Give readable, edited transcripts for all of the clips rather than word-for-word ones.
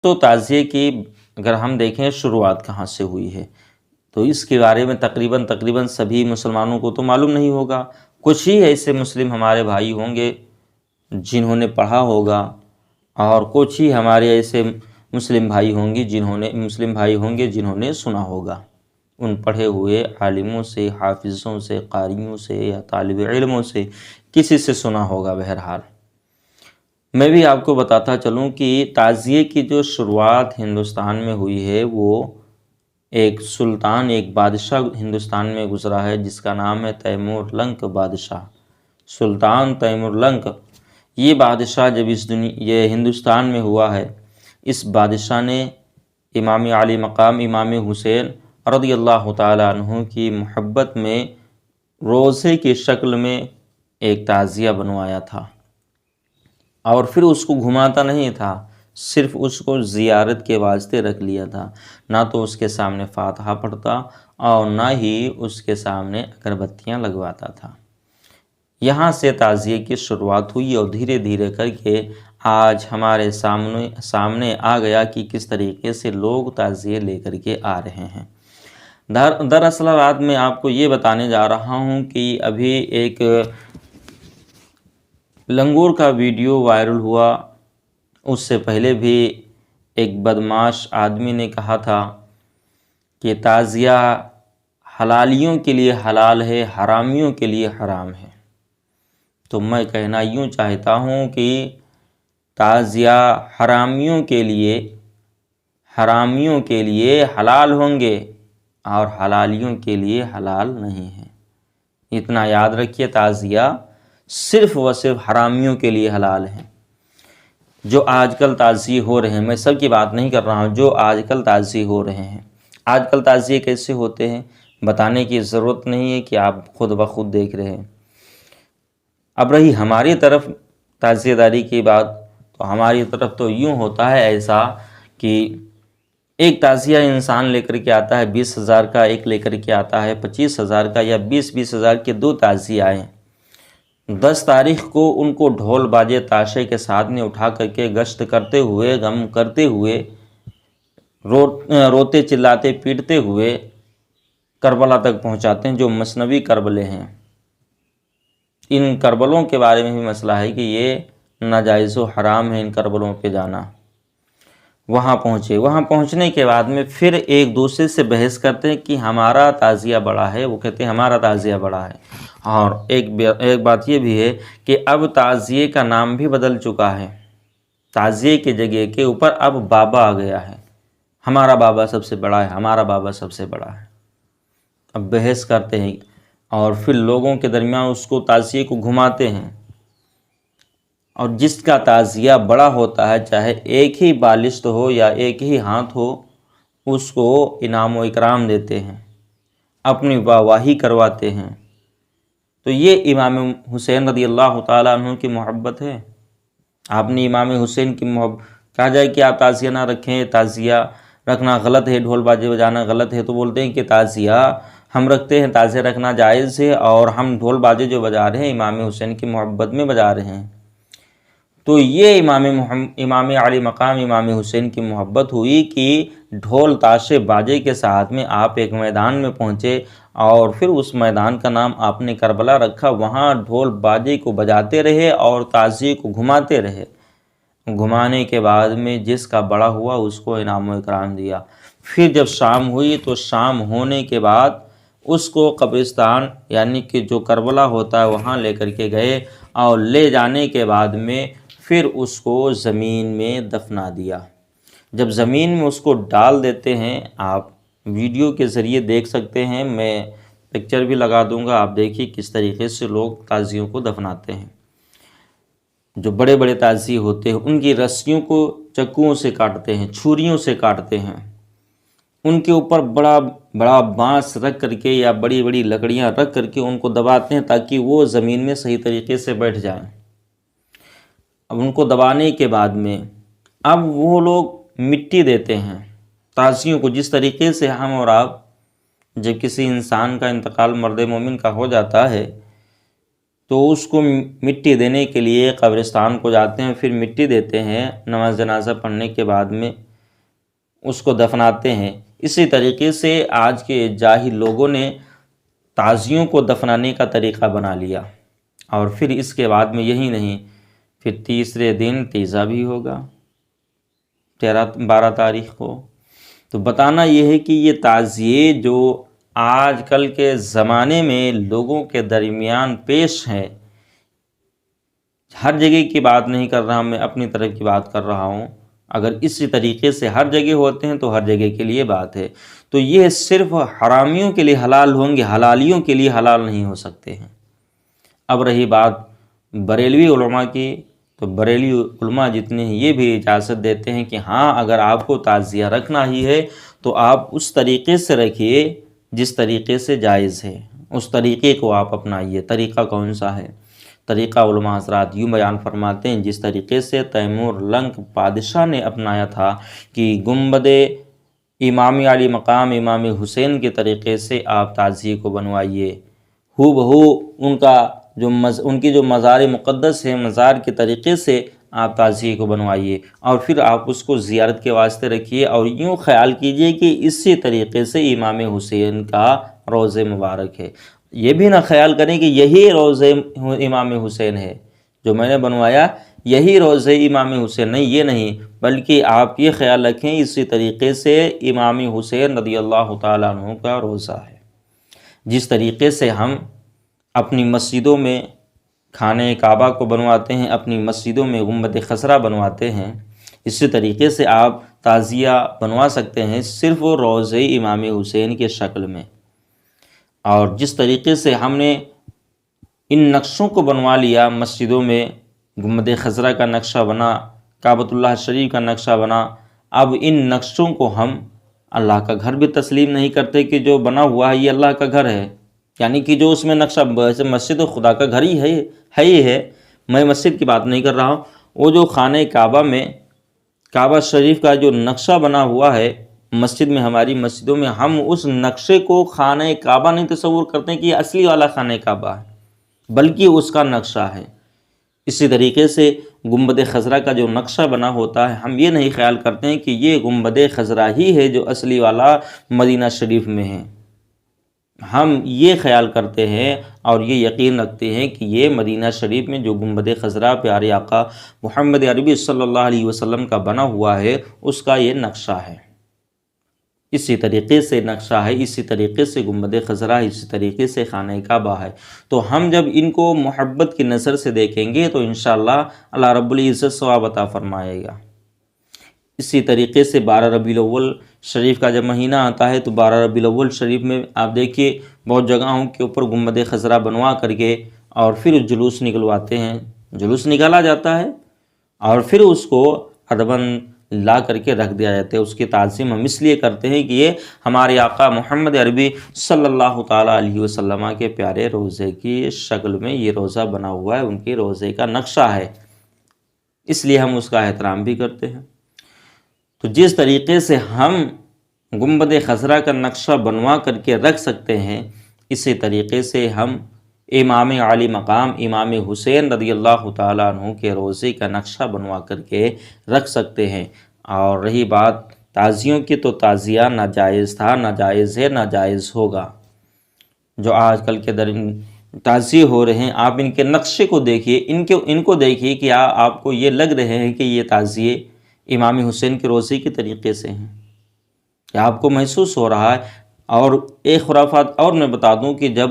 تو تعزیے کی اگر ہم دیکھیں شروعات کہاں سے ہوئی ہے تو اس کے بارے میں تقریباً سبھی مسلمانوں کو تو معلوم نہیں ہوگا۔ کچھ ہی ایسے مسلم ہمارے بھائی ہوں گے جنہوں نے پڑھا ہوگا، اور کچھ ہی ہمارے ایسے مسلم بھائی ہوں گے جنہوں نے سنا ہوگا، ان پڑھے ہوئے عالموں سے، حافظوں سے، قاریوں سے یا طالب علموں سے، کسی سے سنا ہوگا۔ بہرحال میں بھی آپ کو بتاتا چلوں کہ تعزیے کی جو شروعات ہندوستان میں ہوئی ہے وہ ایک سلطان، ایک بادشاہ ہندوستان میں گزرا ہے جس کا نام ہے تیمور لنک بادشاہ، سلطان تیمور لنک۔ یہ بادشاہ جب یہ ہندوستان میں ہوا ہے، اس بادشاہ نے امام علی مقام امام حسین رضی اللہ تعالیٰ عنہ کی محبت میں روزے کی شکل میں ایک تعزیہ بنوایا تھا، اور پھر اس کو گھماتا نہیں تھا، صرف اس کو زیارت کے واسطے رکھ لیا تھا، نہ تو اس کے سامنے فاتحہ پڑھتا اور نہ ہی اس کے سامنے اگربتیاں لگواتا تھا۔ یہاں سے تعزیے کی شروعات ہوئی اور دھیرے دھیرے کر کے آج ہمارے سامنے آ گیا کہ کس طریقے سے لوگ تعزیے لے کر کے آ رہے ہیں۔ دراصل آج میں آپ کو یہ بتانے جا رہا ہوں کہ ابھی ایک لنگور کا ویڈیو وائرل ہوا، اس سے پہلے بھی ایک بدمعاش آدمی نے کہا تھا کہ تعزیہ حلالیوں کے لیے حلال ہے، حرامیوں کے لیے حرام ہے۔ تو میں کہنا یوں چاہتا ہوں کہ تعزیہ حرامیوں کے لیے حلال ہوں گے اور حلالیوں کے لیے حلال نہیں ہے۔ اتنا یاد رکھیے، تعزیہ صرف و صرف حرامیوں کے لیے حلال ہے۔ جو آج کل تعزیے ہو رہے ہیں، میں سب کی بات نہیں کر رہا ہوں، جو آج کل تعزیے ہو رہے ہیں، آج کل تعزیے کیسے ہوتے ہیں بتانے کی ضرورت نہیں ہے کہ آپ خود بخود دیکھ رہے ہیں۔ اب رہی ہماری طرف تعزیہ داری کی بات، تو ہماری طرف تو یوں ہوتا ہے ایسا کہ ایک تعزیہ انسان لے کر کے آتا ہے 20,000 کا، ایک لے کر کے آتا ہے 25,000 کا، یا 20,000 کے 2 تعزیے آئے۔ 10 تاریخ کو ان کو ڈھول باجے تاشے کے ساتھ میں اٹھا کر کے گشت کرتے ہوئے، غم کرتے ہوئے، روتے چلاتے پیٹتے ہوئے کربلا تک پہنچاتے ہیں، جو مثنوی کربلے ہیں۔ ان کربلوں کے بارے میں بھی مسئلہ ہے کہ یہ ناجائز و حرام ہے ان کربلوں پہ جانا۔ وہاں پہنچنے کے بعد میں پھر ایک دوسرے سے بحث کرتے ہیں کہ ہمارا تعزیہ بڑا ہے، وہ کہتے ہیں ہمارا تعزیہ بڑا ہے۔ اور ایک بات یہ بھی ہے کہ اب تعزیے کا نام بھی بدل چکا ہے، تعزیے کی جگہ کے اوپر اب بابا آ گیا ہے، ہمارا بابا سب سے بڑا ہے، ہمارا بابا سب سے بڑا ہے۔ اب بحث کرتے ہیں اور پھر لوگوں کے درمیان اس کو تعزیے کو گھماتے ہیں، اور جس کا تعزیہ بڑا ہوتا ہے، چاہے ایک ہی بالشت ہو یا ایک ہی ہاتھ ہو، اس کو انعام و اکرام دیتے ہیں، اپنی واہواہی کرواتے ہیں۔ تو یہ امام حسین رضی اللہ تعالیٰ عنہ کی محبت ہے۔ آپ نے امام حسین کی کہا جائے کہ آپ تعزیہ نہ رکھیں، تعزیہ رکھنا غلط ہے، ڈھول باجے بجانا غلط ہے، تو بولتے ہیں کہ تعزیہ ہم رکھتے ہیں، تعزیہ رکھنا جائز ہے، اور ہم ڈھول باجے جو بجا رہے ہیں امام حسین کی محبت میں بجا رہے ہیں۔ تو یہ امام علی مقام امام حسین کی محبت ہوئی کہ ڈھول تاشے باجے کے ساتھ میں آپ ایک میدان میں پہنچے، اور پھر اس میدان کا نام آپ نے کربلا رکھا، وہاں ڈھول باجے کو بجاتے رہے اور تعزیے کو گھماتے رہے۔ گھمانے کے بعد میں جس کا بڑا ہوا اس کو انعام و اکرام دیا۔ پھر جب شام ہوئی تو شام ہونے کے بعد اس کو قبرستان یعنی کہ جو کربلا ہوتا ہے وہاں لے کر کے گئے، اور لے جانے کے بعد میں پھر اس کو زمین میں دفنا دیا۔ جب زمین میں اس کو ڈال دیتے ہیں، آپ ویڈیو کے ذریعے دیکھ سکتے ہیں، میں پکچر بھی لگا دوں گا، آپ دیکھیے کس طریقے سے لوگ تعزیوں کو دفناتے ہیں۔ جو بڑے بڑے تعزیے ہوتے ہیں ان کی رسیوں کو چکوؤں سے کاٹتے ہیں، چھریوں سے کاٹتے ہیں، ان کے اوپر بڑا بڑا بانس رکھ کر کے یا بڑی بڑی لکڑیاں رکھ کر کے ان کو دباتے ہیں تاکہ وہ زمین میں صحیح طریقے سے بیٹھ جائیں۔ اب ان کو دبانے کے بعد میں اب وہ لوگ مٹی دیتے ہیں تعزیوں کو، جس طریقے سے ہم اور آپ جب کسی انسان کا انتقال مرد مومن کا ہو جاتا ہے تو اس کو مٹی دینے کے لیے قبرستان کو جاتے ہیں، پھر مٹی دیتے ہیں نماز جنازہ پڑھنے کے بعد میں، اس کو دفناتے ہیں۔ اسی طریقے سے آج کے جاہل لوگوں نے تعزیوں کو دفنانے کا طریقہ بنا لیا، اور پھر اس کے بعد میں یہی نہیں، پھر تیسرے دن تیزا بھی ہوگا 12 تاریخ کو۔ تو بتانا یہ ہے کہ یہ تعزیے جو آج کل کے زمانے میں لوگوں کے درمیان پیش ہیں، ہر جگہ کی بات نہیں کر رہا، میں اپنی طرف کی بات کر رہا ہوں، اگر اسی طریقے سے ہر جگہ ہوتے ہیں تو ہر جگہ کے لیے بات ہے، تو یہ صرف حرامیوں کے لیے حلال ہوں گے، حلالیوں کے لیے حلال نہیں ہو سکتے ہیں۔ اب رہی بات بریلوی علماء کی، تو بریلوی علماء جتنے ہیں یہ بھی اجازت دیتے ہیں کہ ہاں اگر آپ کو تعزیہ رکھنا ہی ہے تو آپ اس طریقے سے رکھیے جس طریقے سے جائز ہے، اس طریقے کو آپ اپنائیے۔ طریقہ کون سا ہے؟ طریقہ علماء حضرات یوں بیان فرماتے ہیں، جس طریقے سے تیمور لنگ بادشاہ نے اپنایا تھا کہ گنبد امام علی مقام امام حسین کے طریقے سے آپ تعزیے کو بنوائیے، ہو بہو ان کی جو مزار مقدس ہے مزار کے طریقے سے آپ تعزیے کو بنوائیے، اور پھر آپ اس کو زیارت کے واسطے رکھیے، اور یوں خیال کیجئے کہ اسی طریقے سے امام حسین کا روض مبارک ہے۔ یہ بھی نہ خیال کریں کہ یہی روض امام حسین ہے جو میں نے بنوایا، یہی روض امام حسین، نہیں، یہ نہیں، بلکہ آپ یہ خیال رکھیں اسی طریقے سے امام حسین رضی اللہ تعالیٰ عنہ کا روضہ ہے۔ جس طریقے سے ہم اپنی مسجدوں میں خانہ کعبہ کو بنواتے ہیں، اپنی مسجدوں میں گنبد خضرا بنواتے ہیں، اسی طریقے سے آپ تعزیہ بنوا سکتے ہیں صرف روض امام حسین کے شکل میں۔ اور جس طریقے سے ہم نے ان نقشوں کو بنوا لیا، مسجدوں میں گنبد خضرا کا نقشہ بنا، کعبۃ اللہ شریف کا نقشہ بنا، اب ان نقشوں کو ہم اللہ کا گھر بھی تسلیم نہیں کرتے کہ جو بنا ہوا ہے یہ اللہ کا گھر ہے، یعنی کہ جو اس میں نقشہ، مسجد خدا کا گھر ہی ہے، میں مسجد کی بات نہیں کر رہا ہوں، وہ جو خانہ کعبہ میں کعبہ شریف کا جو نقشہ بنا ہوا ہے مسجد میں، ہماری مسجدوں میں، ہم اس نقشے کو خانہ کعبہ نہیں تصور کرتے کہ یہ اصلی والا خانہ کعبہ ہے، بلکہ اس کا نقشہ ہے۔ اسی طریقے سے گنبد خضرا کا جو نقشہ بنا ہوتا ہے، ہم یہ نہیں خیال کرتے ہیں کہ یہ گنبد خضرا ہی ہے جو اصلی والا مدینہ شریف میں ہے، ہم یہ خیال کرتے ہیں اور یہ یقین رکھتے ہیں کہ یہ مدینہ شریف میں جو گنبد خضرا پیارے آقا محمد عربی صلی اللہ علیہ وسلم کا بنا ہوا ہے اس کا یہ نقشہ ہے، اسی طریقے سے نقشہ ہے، اسی طریقے سے گنبد خضرا، اسی طریقے سے خانہ کعبہ ہے۔ تو ہم جب ان کو محبت کی نظر سے دیکھیں گے تو انشاءاللہ اللہ رب العزت ثواب عطا فرمائے گا۔ اسی طریقے سے 12 ربیع الاول شریف کا جب مہینہ آتا ہے تو 12 ربیع الاول شریف میں آپ دیکھیے بہت جگہوں کے اوپر گنبد خضرا بنوا کر کے اور پھر جلوس نکلواتے ہیں، جلوس نکالا جاتا ہے اور پھر اس کو ادباً لا کر کے رکھ دیا جاتا ہے۔ اس کی تعظیم ہم اس لیے کرتے ہیں کہ یہ ہمارے آقا محمد عربی صلی اللہ تعالیٰ علیہ وسلم کے پیارے روضے کی شکل میں یہ روضہ بنا ہوا ہے، ان کے روضے کا نقشہ ہے، اس لیے ہم اس کا احترام بھی کرتے ہیں۔ تو جس طریقے سے ہم گنبد خضرا کا نقشہ بنوا کر کے رکھ سکتے ہیں، اسی طریقے سے ہم امام علی مقام امام حسین رضی اللہ تعالیٰ عنہ کے روضے کا نقشہ بنوا کر کے رکھ سکتے ہیں۔ اور رہی بات تعزیوں کی، تو تعزیہ ناجائز تھا، ناجائز ہے، ناجائز ہوگا۔ جو آج کل کے تعزیے ہو رہے ہیں، آپ ان کے نقشے کو دیکھیے، ان کو دیکھیے کہ آپ کو یہ لگ رہے ہیں کہ یہ تعزیے امام حسین کے روضے کے طریقے سے ہیں، کیا آپ کو محسوس ہو رہا ہے؟ اور ایک خرافات اور میں بتا دوں کہ جب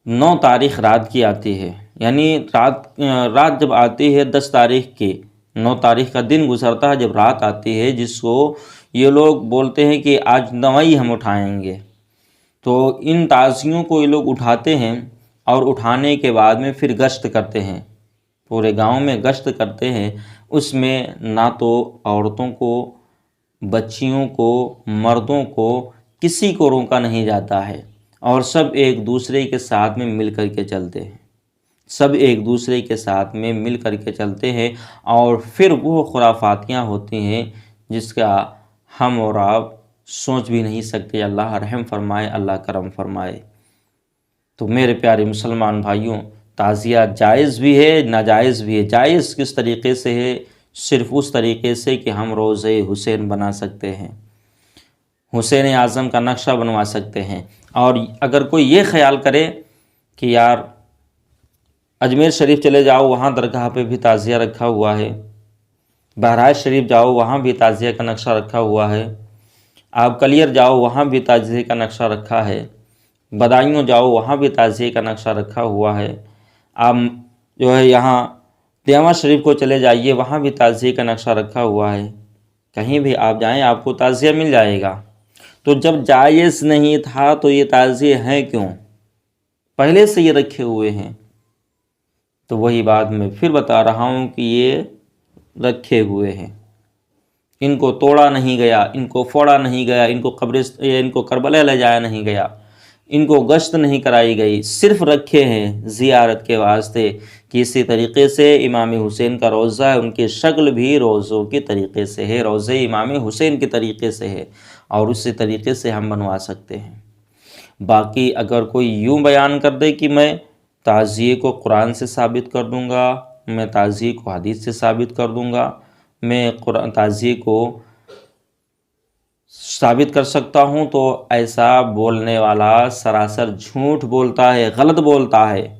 9 تاریخ رات کی آتی ہے، یعنی رات جب آتی ہے 10 تاریخ کی، 9 تاریخ کا دن گزرتا ہے، جب رات آتی ہے جس کو یہ لوگ بولتے ہیں کہ آج نوائی ہم اٹھائیں گے، تو ان تعزیوں کو یہ لوگ اٹھاتے ہیں اور اٹھانے کے بعد میں پھر گشت کرتے ہیں، پورے گاؤں میں گشت کرتے ہیں۔ اس میں نہ تو عورتوں کو، بچیوں کو، مردوں کو، کسی کو روکا نہیں جاتا ہے، اور سب ایک دوسرے کے ساتھ میں مل کر کے چلتے ہیں، سب ایک دوسرے کے ساتھ میں مل کر کے چلتے ہیں، اور پھر وہ خرافاتیاں ہوتی ہیں جس کا ہم اور آپ سوچ بھی نہیں سکتے۔ اللہ رحم فرمائے، اللہ کرم فرمائے۔ تو میرے پیارے مسلمان بھائیوں، تعزیہ جائز بھی ہے، ناجائز بھی ہے۔ جائز کس طریقے سے ہے؟ صرف اس طریقے سے کہ ہم روضہ حسین بنا سکتے ہیں، حسین اعظم کا نقشہ بنوا سکتے ہیں۔ اور اگر کوئی یہ خیال کرے کہ یار اجمیر شریف چلے جاؤ، وہاں درگاہ پہ بھی تعزیہ رکھا ہوا ہے، بہرائچ شریف جاؤ وہاں بھی تعزیہ کا نقشہ رکھا ہوا ہے، آپ کلیر جاؤ وہاں بھی تعزیے کا نقشہ رکھا ہے، بدایوں جاؤ وہاں بھی تعزیے کا نقشہ رکھا ہوا ہے، آپ جو ہے یہاں دیوا شریف کو چلے جائیے وہاں بھی تعزیے کا نقشہ رکھا ہوا ہے، کہیں بھی آپ جائیں آپ کو تعزیہ مل جائے گا۔ تو جب جائز نہیں تھا تو یہ تعزیے ہیں کیوں؟ پہلے سے یہ رکھے ہوئے ہیں۔ تو وہی بات میں پھر بتا رہا ہوں کہ یہ رکھے ہوئے ہیں، ان کو توڑا نہیں گیا، ان کو پھوڑا نہیں گیا، ان کو کربلا لے جایا نہیں گیا، ان کو گشت نہیں کرائی گئی، صرف رکھے ہیں زیارت کے واسطے کہ اسی طریقے سے امام حسین کا روضہ ہے، ان کی شکل بھی روضوں کے طریقے سے ہے، روضہ امام حسین کے طریقے سے ہے، اور اسی طریقے سے ہم بنوا سکتے ہیں۔ باقی اگر کوئی یوں بیان کر دے کہ میں تعزیے کو قرآن سے ثابت کر دوں گا، میں تعزیے کو حدیث سے ثابت کر دوں گا، میں تعزیے کو ثابت کر سکتا ہوں، تو ایسا بولنے والا سراسر جھوٹ بولتا ہے، غلط بولتا ہے۔